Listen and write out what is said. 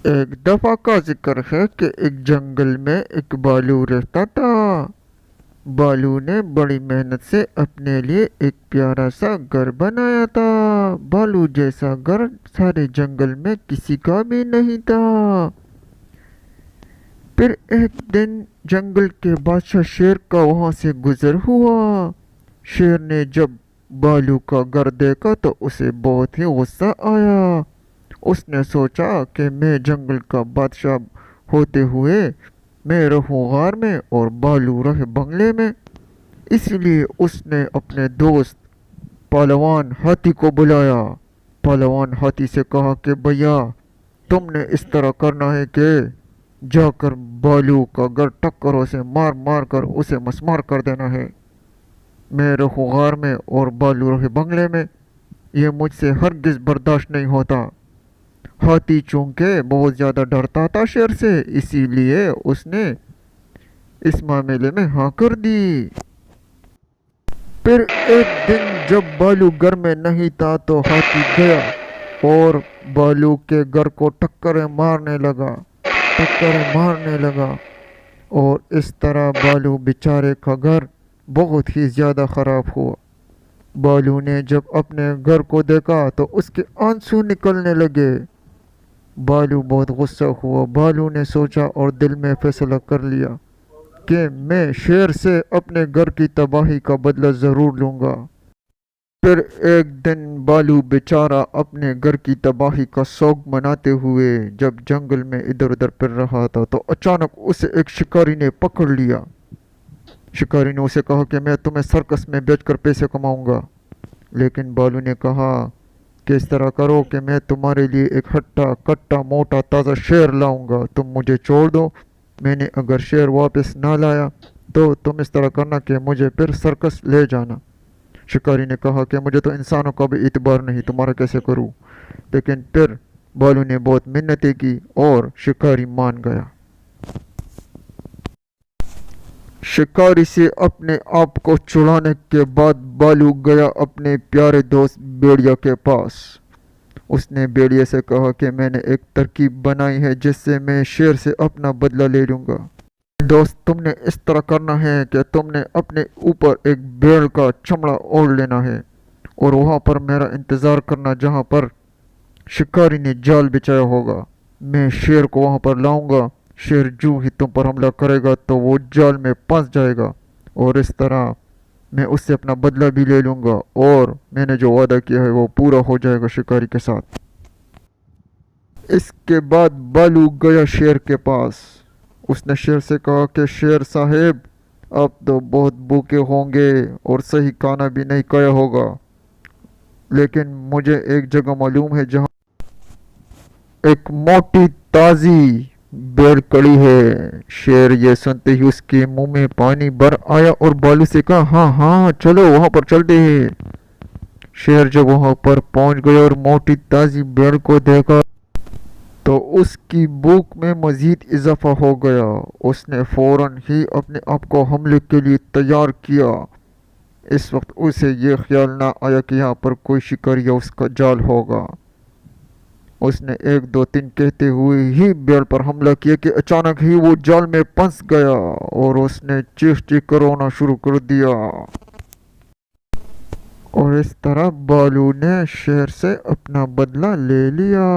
ایک دفعہ کا ذکر ہے کہ ایک جنگل میں ایک بالو رہتا تھا۔ بالو نے بڑی محنت سے اپنے لیے ایک پیارا سا گھر بنایا تھا۔ بالو جیسا گھر سارے جنگل میں کسی کا بھی نہیں تھا۔ پھر ایک دن جنگل کے بادشاہ شیر کا وہاں سے گزر ہوا۔ شیر نے جب بالو کا گھر دیکھا تو اسے بہت ہی غصہ آیا۔ اس نے سوچا کہ میں جنگل کا بادشاہ ہوتے ہوئے میں رہوں غار میں اور بالو رہے بنگلے میں۔ اس لیے اس نے اپنے دوست پہلوان ہاتھی کو بلایا۔ پہلوان ہاتھی سے کہا کہ بھیا، تم نے اس طرح کرنا ہے کہ جا کر بالو کا گھر ٹکروں سے مار مار کر اسے مسمار کر دینا ہے۔ میں رہوں غار میں اور بالو رہے بنگلے میں، یہ مجھ سے ہرگز برداشت نہیں ہوتا۔ ہاتھی چونکہ بہت زیادہ ڈرتا تھا شیر سے، اسی لیے اس نے اس معاملے میں ہاں کر دی۔ پھر ایک دن جب بالو گھر میں نہیں تھا تو ہاتھی گیا اور بالو کے گھر کو ٹکریں مارنے لگا، ٹکریں مارنے لگا، اور اس طرح بالو بیچارے کا گھر بہت ہی زیادہ خراب ہوا۔ بالو نے جب اپنے گھر کو دیکھا تو اس کے آنسو نکلنے لگے۔ بالو بہت غصہ ہوا۔ بالو نے سوچا اور دل میں فیصلہ کر لیا کہ میں شیر سے اپنے گھر کی تباہی کا بدلہ ضرور لوں گا۔ پھر ایک دن بالو بیچارہ اپنے گھر کی تباہی کا شوق مناتے ہوئے جب جنگل میں ادھر ادھر پھر رہا تھا تو اچانک اسے ایک شکاری نے پکڑ لیا۔ شکاری نے اسے کہا کہ میں تمہیں سرکس میں بیچ کر پیسے کماؤں گا، لیکن بالو نے کہا کہ اس طرح کرو کہ میں تمہارے لیے ایک ہٹا کٹا موٹا تازہ شیر لاؤں گا، تم مجھے چھوڑ دو۔ میں نے اگر شیر واپس نہ لایا تو تم اس طرح کرنا کہ مجھے پھر سرکس لے جانا۔ شکاری نے کہا کہ مجھے تو انسانوں کا بھی اعتبار نہیں، تمہارا کیسے کروں؟ لیکن پھر بالو نے بہت منتیں کی اور شکاری مان گیا۔ شکاری سے اپنے آپ کو چھڑانے کے بعد بالو گیا اپنے پیارے دوست بھیڑیا کے پاس۔ اس نے بھیڑیے سے کہا کہ میں نے ایک ترکیب بنائی ہے جس سے میں شیر سے اپنا بدلہ لے لوں گا۔ دوست، تم نے اس طرح کرنا ہے کہ تم نے اپنے اوپر ایک بھیڑ کا چمڑا اوڑھ لینا ہے اور وہاں پر میرا انتظار کرنا جہاں پر شکاری نے جال بچھایا ہوگا۔ میں شیر کو وہاں پر لاؤں گا۔ شیر جو ہی تم پر حملہ کرے گا تو وہ جال میں پھنس جائے گا، اور اس طرح میں اس سے اپنا بدلہ بھی لے لوں گا اور میں نے جو وعدہ کیا ہے وہ پورا ہو جائے گا شکاری کے ساتھ۔ اس کے بعد بالو گیا شیر کے پاس۔ اس نے شیر سے کہا کہ شیر صاحب، آپ تو بہت بھوکے ہوں گے اور صحیح کھانا بھی نہیں کھایا ہوگا، لیکن مجھے ایک جگہ معلوم ہے جہاں ایک موٹی تازی بیل کڑی ہے۔ شیر یہ سنتے ہی اس کے منہ میں پانی بھر آیا اور بالو سے کہا ہاں ہاں چلو وہاں پر چلتے ہیں۔ شیر جب وہاں پر پہنچ گیا اور موٹی تازی بیل کو دیکھا تو اس کی بھوک میں مزید اضافہ ہو گیا۔ اس نے فوراً ہی اپنے آپ کو حملے کے لیے تیار کیا۔ اس وقت اسے یہ خیال نہ آیا کہ یہاں پر کوئی شکاری یا اس کا جال ہوگا۔ اس نے 1 2 3 کہتے ہوئے ہی بیل پر حملہ کیا کہ اچانک ہی وہ جال میں پھنس گیا اور اس نے چیخ چیخ کر رونا شروع کر دیا۔ اور اس طرح بالو نے شیر سے اپنا بدلہ لے لیا۔